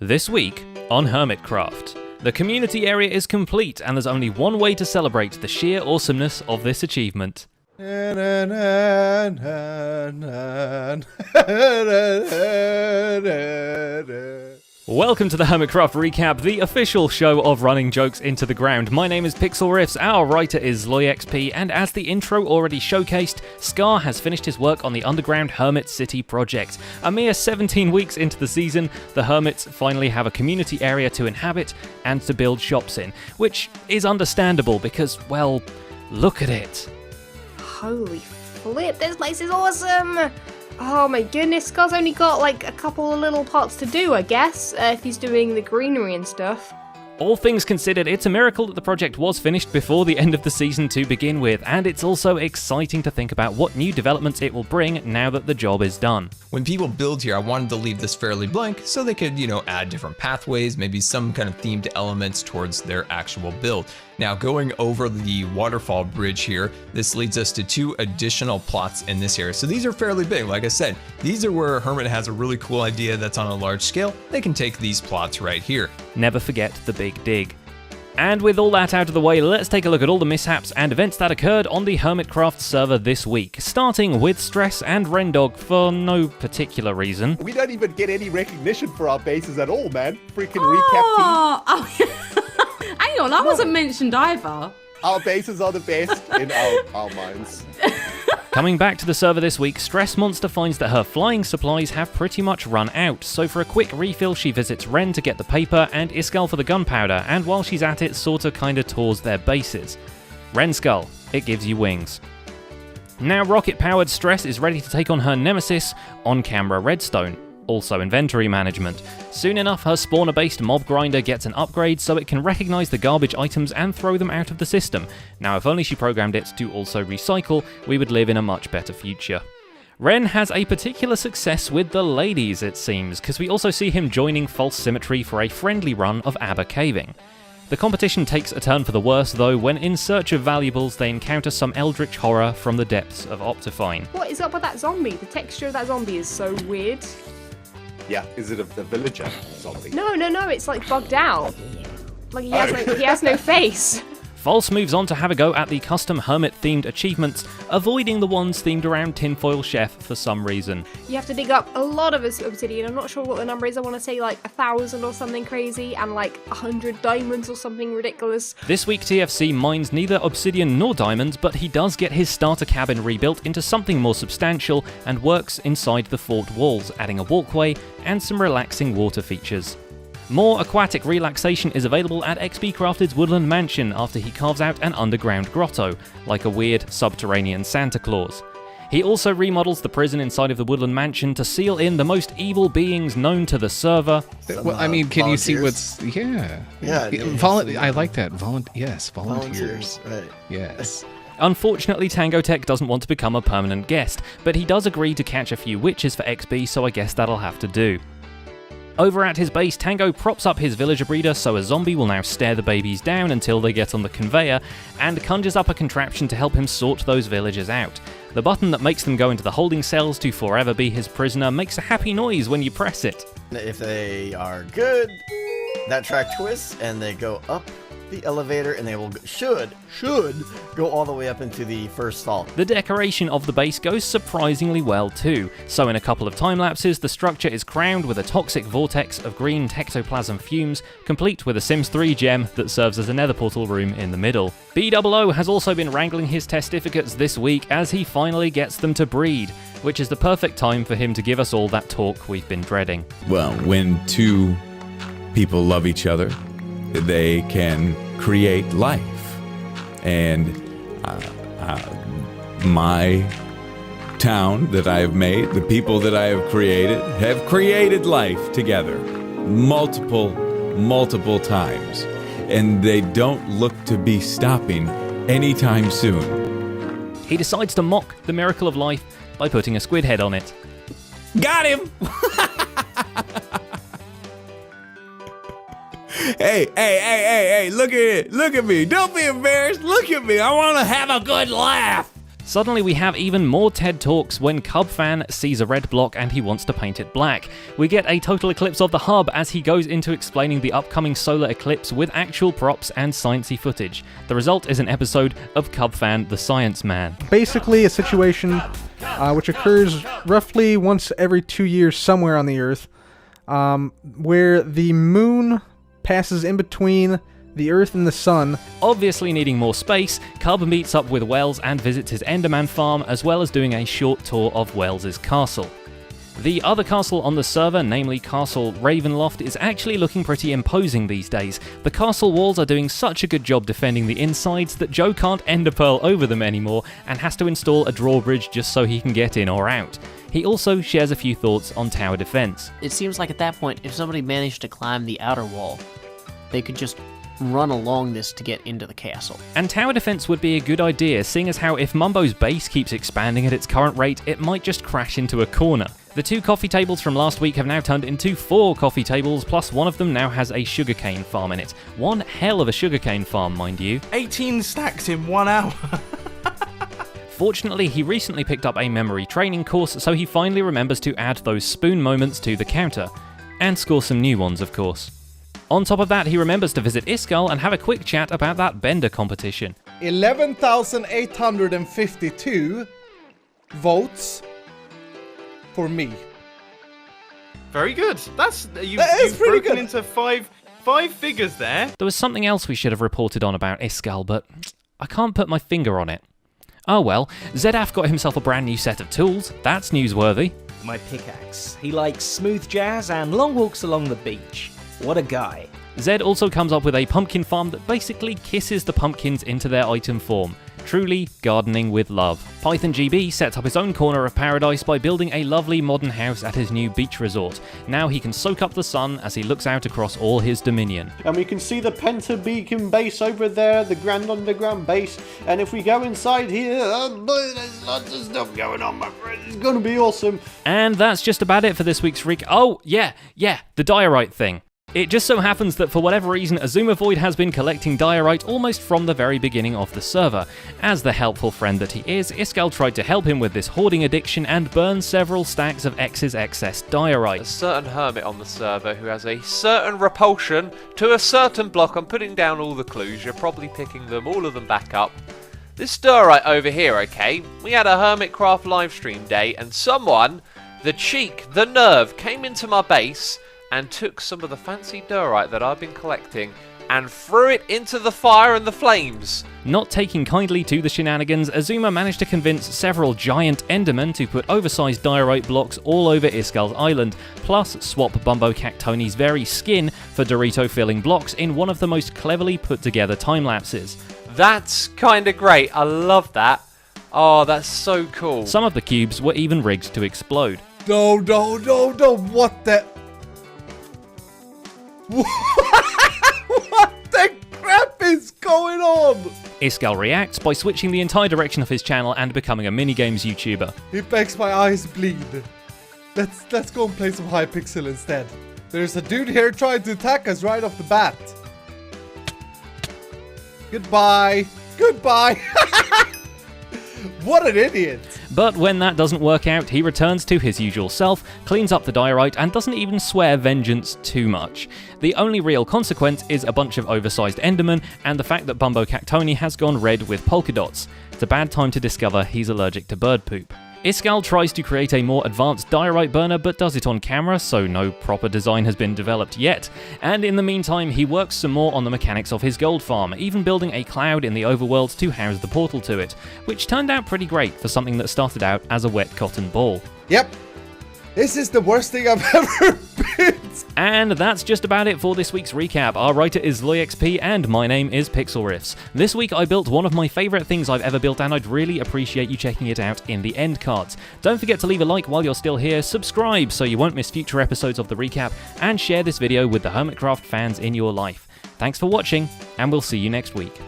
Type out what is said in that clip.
This week on Hermitcraft, the community area is complete and there's only one way to celebrate the sheer awesomeness of this achievement. Welcome to the Hermitcraft Recap, the official show of running jokes into the ground. My name is Pixel Riffs, our writer is LoyXP, and as the intro already showcased, Scar has finished his work on the underground Hermit City project. A mere 17 weeks into the season, the Hermits finally have a community area to inhabit and to build shops in, which is understandable because, well, look at it. Holy flip, this place is awesome! Oh my goodness, Scar's only got like a couple of little parts to do, I guess, if he's doing the greenery and stuff. All things considered, it's a miracle that the project was finished before the end of the season to begin with, and it's also exciting to think about what new developments it will bring now that the job is done. When people build here, I wanted to leave this fairly blank so they could, add different pathways, maybe some kind of themed elements towards their actual build. Now, going over the waterfall bridge here, this leads us to 2 additional plots in this area. So these are fairly big. Like I said, these are where Hermit has a really cool idea that's on a large scale. They can take these plots right here. Never forget the big dig. And with all that out of the way, let's take a look at all the mishaps and events that occurred on the Hermitcraft server this week, starting with Stress and Rendog for no particular reason. We don't even get any recognition for our bases at all, man. Freaking recap team. Hang on, I wasn't mentioned either. Our bases are the best in our minds. Coming back to the server this week, Stress Monster finds that her flying supplies have pretty much run out, so for a quick refill she visits Ren to get the paper and Iskall for the gunpowder, and while she's at it, sorta kinda tours their bases. Renskull, it gives you wings. Now rocket-powered Stress is ready to take on her nemesis, on-camera Redstone, also inventory management. Soon enough, her spawner-based mob grinder gets an upgrade so it can recognize the garbage items and throw them out of the system. Now, if only she programmed it to also recycle, we would live in a much better future. Ren has a particular success with the ladies, it seems, because we also see him joining IFALSESYMMETRY for a friendly run of Aber caving. The competition takes a turn for the worse, though, when in search of valuables they encounter some eldritch horror from the depths of Optifine. What is up with that zombie? The texture of that zombie is so weird. Yeah, is it the villager zombie? No, it's like bugged out. Like he has no face. False moves on to have a go at the custom Hermit-themed achievements, avoiding the ones themed around Tinfoil Chef for some reason. You have to dig up a lot of obsidian. I'm not sure what the number is. I want to say like 1,000 or something crazy, and like 100 diamonds or something ridiculous. This week TFC mines neither obsidian nor diamonds, but he does get his starter cabin rebuilt into something more substantial and works inside the fort walls, adding a walkway and some relaxing water features. More aquatic relaxation is available at XBcrafted's Woodland Mansion after he carves out an underground grotto, like a weird subterranean Santa Claus. He also remodels the prison inside of the Woodland Mansion to seal in the most evil beings known to the server. Well, I mean, can you see what's... Yeah. I like that. Volunteers. Right. Yes. Unfortunately, TANGOTEK doesn't want to become a permanent guest, but he does agree to catch a few witches for XB, so I guess that'll have to do. Over at his base, Tango props up his villager breeder so a zombie will now stare the babies down until they get on the conveyor, and conjures up a contraption to help him sort those villagers out. The button that makes them go into the holding cells to forever be his prisoner makes a happy noise when you press it. If they are good, that track twists and they go up the elevator and they should go all the way up into the first stall. The decoration of the base goes surprisingly well too, so in a couple of time lapses the structure is crowned with a toxic vortex of green tectoplasm fumes, complete with a Sims 3 gem that serves as a nether portal room in the middle. BOO has also been wrangling his testificates this week as he finally gets them to breed, which is the perfect time for him to give us all that talk we've been dreading. Well, when 2 people love each other, they can create life. And my town that I have made, the people that I have created life together multiple times. And they don't look to be stopping anytime soon. He decides to mock the miracle of life by putting a squid head on it. Got him! Hey, look at it. Look at me. Don't be embarrassed. Look at me. I want to have a good laugh. Suddenly we have even more TED Talks when CUBFAN sees a red block and he wants to paint it black. We get a total eclipse of the hub as he goes into explaining the upcoming solar eclipse with actual props and sciencey footage. The result is an episode of CUBFAN the Science Man. Basically a situation which occurs roughly once every 2 years somewhere on the Earth, where the moon passes in between the Earth and the Sun. Obviously needing more space, Cub meets up with Wells and visits his Enderman farm, as well as doing a short tour of Wells's castle. The other castle on the server, namely Castle Ravenloft, is actually looking pretty imposing these days. The castle walls are doing such a good job defending the insides that Joe can't ender pearl over them anymore and has to install a drawbridge just so he can get in or out. He also shares a few thoughts on tower defense. It seems like at that point, if somebody managed to climb the outer wall, they could just run along this to get into the castle. And tower defense would be a good idea, seeing as how if Mumbo's base keeps expanding at its current rate, it might just crash into a corner. The 2 coffee tables from last week have now turned into 4 coffee tables, plus one of them now has a sugarcane farm in it. One hell of a sugarcane farm, mind you. 18 stacks in 1 hour. Fortunately, he recently picked up a memory training course, so he finally remembers to add those spoon moments to the counter. And score some new ones, of course. On top of that, he remembers to visit Iskall and have a quick chat about that bender competition. 11,852 votes for me. Very good. You've pretty broken good. into five figures there. There was something else we should have reported on about Iskall, but I can't put my finger on it. Oh well, Zedaf got himself a brand new set of tools. That's newsworthy. My pickaxe. He likes smooth jazz and long walks along the beach. What a guy. Zed also comes up with a pumpkin farm that basically kisses the pumpkins into their item form. Truly gardening with love. Python GB sets up his own corner of paradise by building a lovely modern house at his new beach resort. Now he can soak up the sun as he looks out across all his dominion. And we can see the Pentabeacon base over there, the Grand Underground base. And if we go inside here, there's lots of stuff going on, my friend. It's going to be awesome. And that's just about it for this week's recap. Oh, yeah, the diorite thing. It just so happens that for whatever reason, Azuma Void has been collecting diorite almost from the very beginning of the server. As the helpful friend that he is, Iskall tried to help him with this hoarding addiction and burned several stacks of X's excess diorite. A certain hermit on the server who has a certain repulsion to a certain block. I'm putting down all the clues, you're probably picking them, all of them back up. This diorite over here, okay, we had a Hermitcraft livestream day and someone, the cheek, the nerve, came into my base and took some of the fancy diorite that I've been collecting and threw it into the fire and the flames. Not taking kindly to the shenanigans, Azuma managed to convince several giant Endermen to put oversized diorite blocks all over Iskall's island, plus swap Bumbo Cactoni's very skin for Dorito-filling blocks in one of the most cleverly put together time-lapses. That's kinda great, I love that. Oh, that's so cool. Some of the cubes were even rigged to explode. No, what the... What the crap is going on? Iskall reacts by switching the entire direction of his channel and becoming a minigames YouTuber. It makes my eyes bleed. Let's go and play some Hypixel instead. There's a dude here trying to attack us right off the bat. Goodbye. What an idiot! But when that doesn't work out, he returns to his usual self, cleans up the diorite, and doesn't even swear vengeance too much. The only real consequence is a bunch of oversized Endermen and the fact that Bumbo Cactoni has gone red with polka dots. It's a bad time to discover he's allergic to bird poop. Iskall tries to create a more advanced diorite burner but does it on camera, so no proper design has been developed yet. And in the meantime, he works some more on the mechanics of his gold farm, even building a cloud in the overworld to house the portal to it, which turned out pretty great for something that started out as a wet cotton ball. Yep. This is the worst thing I've ever been. And that's just about it for this week's recap. Our writer is LoyXP and my name is Pixel Riffs. This week I built one of my favourite things I've ever built and I'd really appreciate you checking it out in the end cards. Don't forget to leave a like while you're still here, subscribe so you won't miss future episodes of the recap, and share this video with the Hermitcraft fans in your life. Thanks for watching, and we'll see you next week.